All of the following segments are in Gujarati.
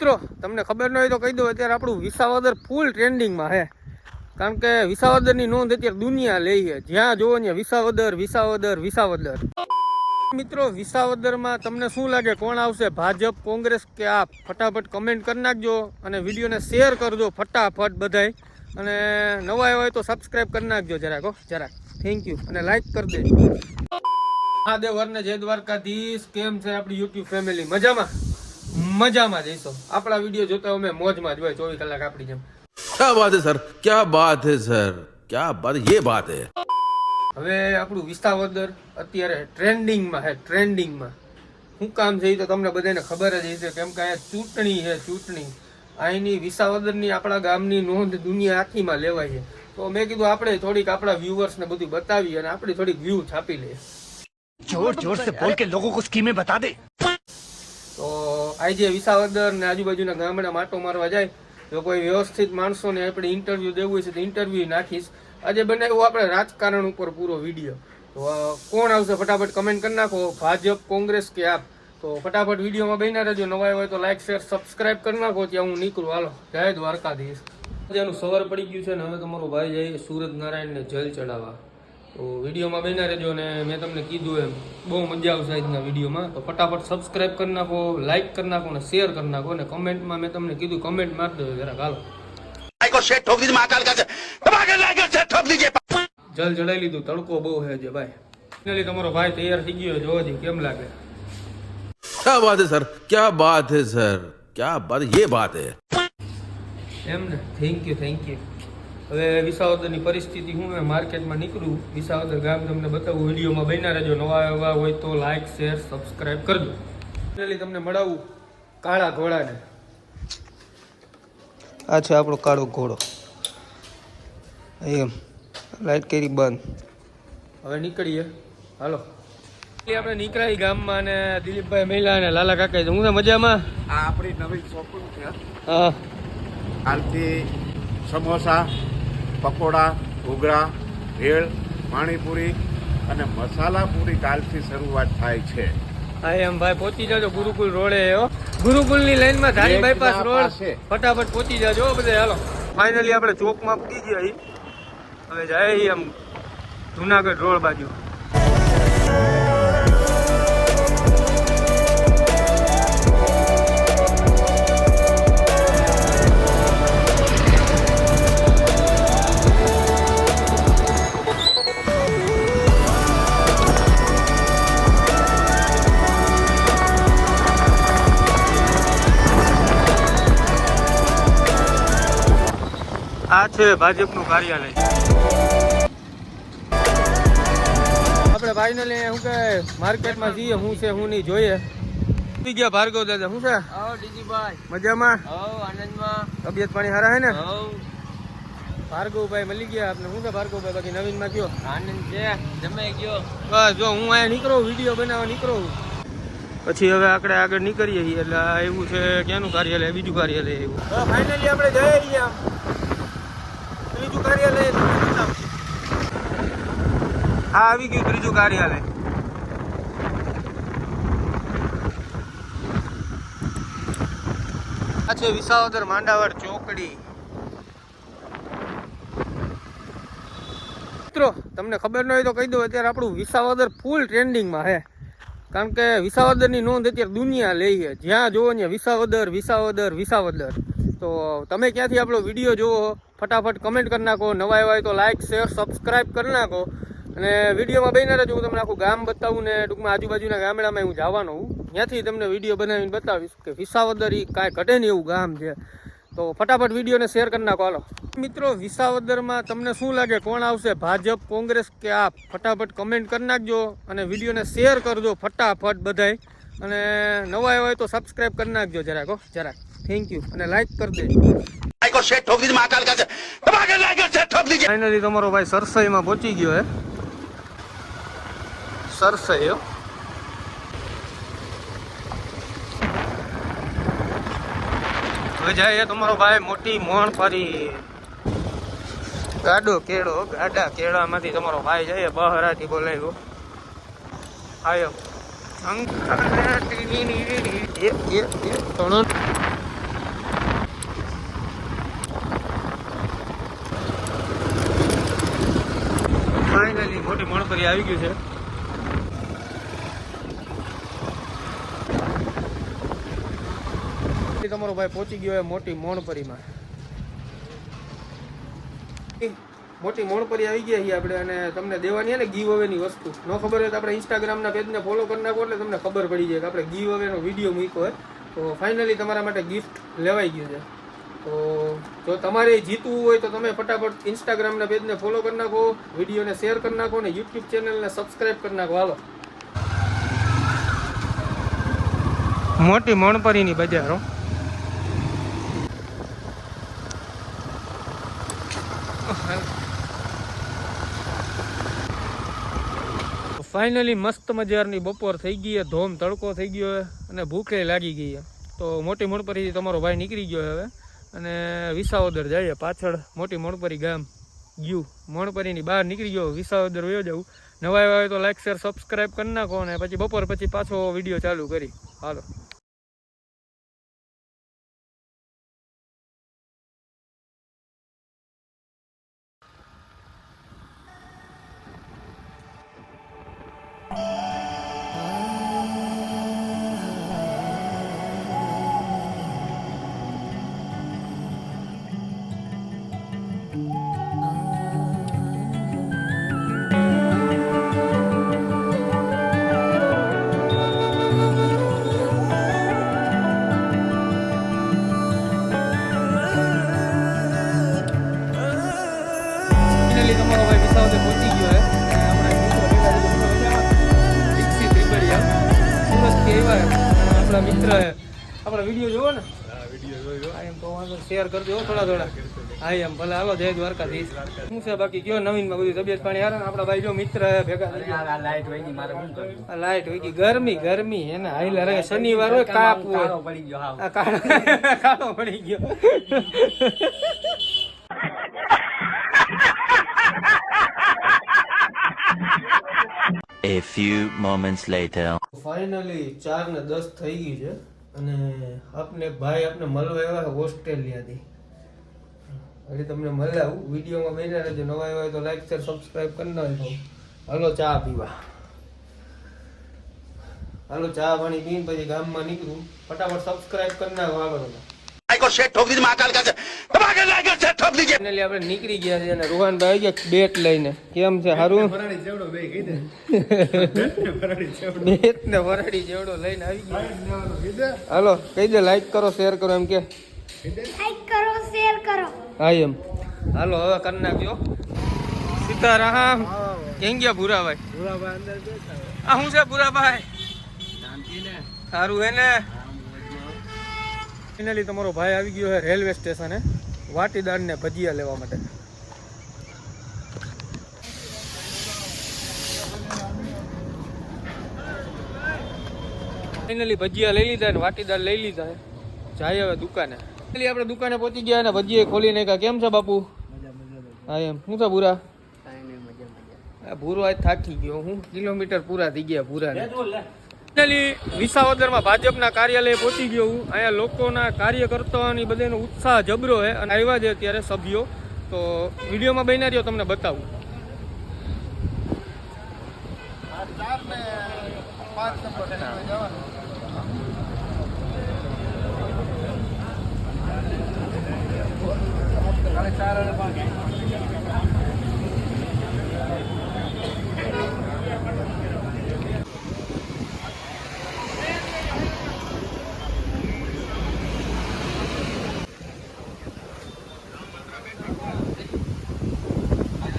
મિત્રો તમને ખબર ન હોય તો કહી દો, અત્યારે આપણું વિસાવદર ફૂલ ટ્રેન્ડિંગમાં છે. કારણ કે વિસાવદરની નોંધ અત્યારે દુનિયા લે છે. જ્યાં જોવો ને વિસાવદર વિસાવદર વિસાવદર. મિત્રો વિસાવદરમાં તમને શું લાગે કોણ આવશે, ભાજપ, કોંગ્રેસ કે આપ? ફટાફટ કમેન્ટ કરી નાખજો અને વિડીયોને શેર કરજો ફટાફટ બધાય. અને નવા હોય તો સબસ્ક્રાઈબ કરી નાખજો જરાક. થેન્ક યુ અને લાઈક કરી દેજો. મહાદેવ હરને જય દ્વારકાધીશ. કેમ છે આપણી યુટ્યુબ ફેમિલી? મજામાં જઈશો. આપણા વિડીયો જોતા અમે મોજમાં જ હોય 24 કલાક આપણી જેમ. क्या बात है सर, क्या बात है सर, क्या बात, ये बात है. હવે આપણું વિસાવદર અત્યારે ટ્રેન્ડિંગમાં છે. ટ્રેન્ડિંગમાં શું કામ છે એ તો તમને બધાને ખબર જ હશે, કેમ કે અહીંયા ચૂંટણી છે. ચૂંટણી અહીંની વિસાવદરની આપણા ગામની નોંધ દુનિયા આખીમાં લેવાય છે. તો મેં કીધું આપણે થોડીક આપણા વ્યુઅર્સને બધું બતાવીએ અને આપણે થોડીક વ્યૂ છાપી લઈએ. जोर से बोल के लोगों को स्कीमें बता दे. તો આજે વિસાવદર ને આજુબાજુના ગામડા માટો મારવા જાય જો કોઈ વ્યવસ્થિત માણસોને આપણે ઇન્ટરવ્યુ દેવું છે તો ઇન્ટરવ્યુ નાખીશ. આજે બનાવ્યું આપણે રાજકારણ ઉપર પૂરો વિડીયો. તો કોણ આવશે ફટાફટ કમેન્ટ કરી નાખો, ભાજપ, કોંગ્રેસ કે આપ? તો ફટાફટ વિડીયોમાં બન્યા રહેજો. નવા હોય તો લાઈક, શેર, સબસ્ક્રાઈબ કરી નાખો. ત્યાં હું નીકળું. હાલો, જય દ્વારકાધીશ. જેનું સવાર પડી ગયું છે ને હવે તમારો ભાઈ જાય સૂરજ નારાયણને જલ ચડાવવા. તો વિડીયોમાં બન્યા રહેજો. અને મેં તમને કીધું એમ બહુ મજા આવશે આજના વિડીયોમાં. તો ફટાફટ સબસ્ક્રાઈબ કરી નાખો, લાઈક કરી નાખો અને શેર કરી નાખો. અને કમેન્ટમાં મેં તમને કીધું કમેન્ટ મારી દેજો જરાક. હાલો, જલ ચડાવી લીધું. તડકો બહુ છે જે ભાઈ. ફાઇનલી તમારો ભાઈ તૈયાર થઈ ગયો. જોવો જી કેમ લાગે. क्या बात है सर, क्या बात है सર, क्या बात, ये बात है. એમ ને, થેન્ક યુ. હવે વિસાવદરની પરિસ્થિતિ હું માર્કેટમાં નીકળું. વિસાવદર ગામ તમને બતાવું. વિડીયોમાં બન્યા રહેજો. નવા એવા હોય તો લાઈક, શેર, સબસ્ક્રાઈબ કરજો. ફાઇનલી તમને મળાવું કાળા ઘોડાને. આ છે આપણો કાળો ઘોડો. એમ લાઈટ કરી બંધ. હવે નીકળીએ. હાલો, આપણે નીકળાઈ ગામમાં. અને દિલીપભાઈ મહિલા અને લાલા કાકા હું તો મજામાં. આ આપણી નવી શોપિંગ છે. હા, હાલથી સમોસા, પકોડા, ઘૂઘરા, ભેળ, પાણીપુરી અને મસાલા પૂરી કાલથી શરૂઆત થાય છે. હા એમ ભાઈ, પહોંચી જાજો ગુરુકુલ રોડે. ગુરુકુલની લાઈનમાં ધારી બાયપાસ રોડ. ફટાફટ પહોંચી જાજો બધા. હાલો, ફાઇનલી આપણે ચોકમાં પૂકી ગયા. હવે જાય એમ જુનાગઢ રોડ બાજુ. આ છે ભાજપનું કાર્યાલય. આપણે ફાઇનલી શું કે માર્કેટમાં જઈએ. શું છે શું નહીં જોઈએ. ગયા ભાર્ગવ દાદા. શું છે મજામાં? આનંદમાં. તબિયત પાણી સારા હે ને? ભાર્ગવભાઈ મળી ગયા આપણે. શું છે ભાર્ગવભાઈ બાકી નવીનમાં કયો? આનંદ છે. જમે ગયો. બસ જો હું અહીંયા નીકળું, વિડીયો બનાવવા નીકળું. પછી હવે આપણે આગળ નીકળીએ છીએ. એટલે એવું છે ક્યાંનું કાર્યાલય? બીજું કાર્યાલય એવું. ફાઇનલી આપણે જઈએ છીએ ત્રીજું કાર્યાલય. હા, આવી ગયું ત્રીજું કાર્યાલય. આ છે વિસાવદર માંડાવર ચોકડી. મિત્રો તમને ખબર ન હોય તો કહી દો, અત્યારે આપણું વિસાવદર ફૂલ ટ્રેન્ડિંગમાં છે. કારણ કે વિસાવદરની નોંધ અત્યારે દુનિયા લે છે. જ્યાં જોવો ને વિસાવદર વિસાવદર વિસાવદર. તો તમે ક્યાંથી આપણો વિડીયો જુઓ ફટાફટ કમેન્ટ કરી નાખો. નવા હોય તો લાઈક, શેર, સબસ્ક્રાઈબ કરી નાખો. અને વિડીયોમાં બન્યા રહેજો. હું તમને આખું ગામ બતાવું ને ટૂંકમાં આજુબાજુના ગામડામાં હું જવાનો હું. ત્યાંથી તમને વિડીયો બનાવીને બતાવીશ કે વિસાવદર એ કાંઈ ઘટે નહીં એવું ગામ છે. તો ફટાફટ વિડીયોને શેર કરી નાખો. હાલો મિત્રો, વિસાવદરમાં તમને શું લાગે કોણ આવશે, ભાજપ, કોંગ્રેસ કે આપ? ફટાફટ કમેન્ટ કરી નાખજો અને વિડીયોને શેર કરજો ફટાફટ બધાય. અને નવા હોય તો સબસ્ક્રાઈબ કરી નાખજો જરાક. થેન્ક યુ અને લાઈક કરી દેજો. ફાઇનલી તમારો ભાઈ સરસઈમાં પહોંચી ગયો હે. સરસઈ હવે જાય તમારો ભાઈ મોટી મોહન ફરી. ગાડા કેળામાંથી તમારો ભાઈ જાય બહરાથી બોલાવ્યો. આયો ફાઇનલી આવી ગયું છે. તમારો ભાઈ પહોંચી ગયો મોટી મોણપરીમાં. મોટી મોણપરી આવી ગયા છીએ આપણે, અને તમને દેવાની ને ગીવ અવેની વસ્તુ ન ખબર હોય તો આપણે ઇન્સ્ટાગ્રામના પેજને ફોલો કરી નાખો એટલે તમને ખબર પડી જાય કે આપણે ગીવ અવેનો વિડીયો મૂક્યો હોય. તો ફાઇનલી તમારા માટે ગિફ્ટ લેવાઈ ગયું છે. તો જો તમારે જીતવું હોય તો તમે ફટાફટ ઇન્સ્ટાગ્રામના પેજને ફોલો કરી નાખો, વિડીયોને શેર કરી નાખો અને યુટ્યુબ ચેનલને સબસ્ક્રાઈબ કરી નાખો. હાલો, મોટી મોણપરીની બજારો. ફાઇનલી મસ્ત મજાની બપોર થઈ ગઈ, ધોમ તડકો થઈ ગયો અને ભૂખે લાગી ગઈ. તો મોટી મોણપરીથી તમારો ભાઈ નીકળી ગયો હવે, અને વિસાવદર જઈએ. પાછળ મોટી મોણપરી ગામ ગયું, મોણપરીની બહાર નીકળી ગયો, વિસાવદર વયો જવું. નવા આવ્યા હોય તો લાઈક શેર સબસ્ક્રાઈબ કરી નાખો, અને પછી બપોર પછી પાછો વિડીયો ચાલુ કરી. હાલો. તમારો ભાઈ વિસાવદર પહોંચી ગયો છે. સુરતથી આવ્યા આપણા મિત્ર. આપણા વિડીયો જોવો ને, એમ તો વાંધો શેર કરજો થોડા. હા એમ ભલે. હાલો, જય દ્વારકાધીશ. શું છે બાકી કયો નવીનમાં? બધું તબિયત પાણી હારે? આપણા ભાઈ જો મિત્ર ભેગા. લાઈટ વહી ગઈ. ગરમી એને હાઈલા રે. શનિવાર હોય, કાપ હોય, કાળો પડી ગયો. A few moments later. Finally 4:10 થઈ ગઈ છે, અને આપને ભાઈ આપને મળવા આવ્યા ઓસ્ટ્રેલિયાથી. હજી તમને મળાવું. વિડીયોમાં બન્યા રહેજો. નવા આવ્યા હોય તો લાઈક શેર સબસ્ક્રાઈબ કરી નાખો. હાલો ચા પીવા. હાલો ચા પાણી પીને પછી ગામમાં નીકળું. ફટાફટ સબસ્ક્રાઈબ કરી નાખો. હાલો ફાઇનલી આપણે નીકળી ગયા છે, અને રોહનભાઈ આવી ગયા બેટ લઈને. કેમ છે? સારું. બેટ ને વરાડી જેવડો લઈને આવી ગયા. હાલો કહી દે, લાઈક કરો, શેર કરો. એમ કે લાઈક કરો, શેર કરો. હા એમ. હાલો હવે કરી નાખજો. સીતારામ. ક્યાં ગયા ભૂરાભાઈ? આ શું છે ભૂરાભાઈ? સારું હે ને? ફાઇનલી તમારો ભાઈ આવી ગયો છે રેલવે સ્ટેશને વાટીદાર ને ભજીયા લેવા માટે. ફાઇનલી ભજીયા લઈ લીધા ને વાટીદાર લઈ લીધા. જાય હવે દુકાને. ફાઇનલી આપણે દુકાને પહોંચી ગયા અને ભજીયા ખોલી નાખ્યા. કેમ છે બાપુ? હા એમ. શું છે ભૂરા? ભૂરો આજ થાકી ગયો. હું કિલોમીટર પૂરા થઈ ગયા ભૂરાને. ફાઇનલી વિસાવદરમાં ભાજપના કાર્યાલય પહોંચી ગયો હું. અહીંયા લોકોના કાર્યકર્તાઓની બધાનો ઉત્સાહ જબરો છે, અને આવ્યા છે અત્યારે સભ્યો. તો વિડીયોમાં બન્યા રહ્યો, તમને બતાવું.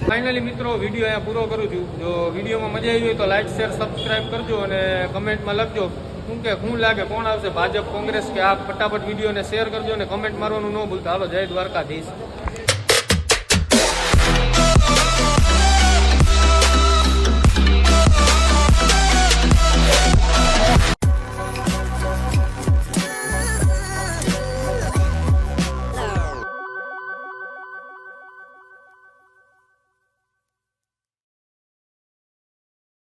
ફાઇનલી મિત્રો વિડીયો અહીંયા પૂરો કરું છું. જો વિડીયોમાં મજા આવી હોય તો લાઈક શેર સબસ્ક્રાઈબ કરજો, અને કમેન્ટમાં લખજો શું લાગે, કોણ આવશે, ભાજપ, કોંગ્રેસ કે આપ. ફટાફટ વિડીયોને શેર કરજો અને કમેન્ટ મારવાનું ન ભૂલતા. હાલો, જય દ્વારકાધીશ.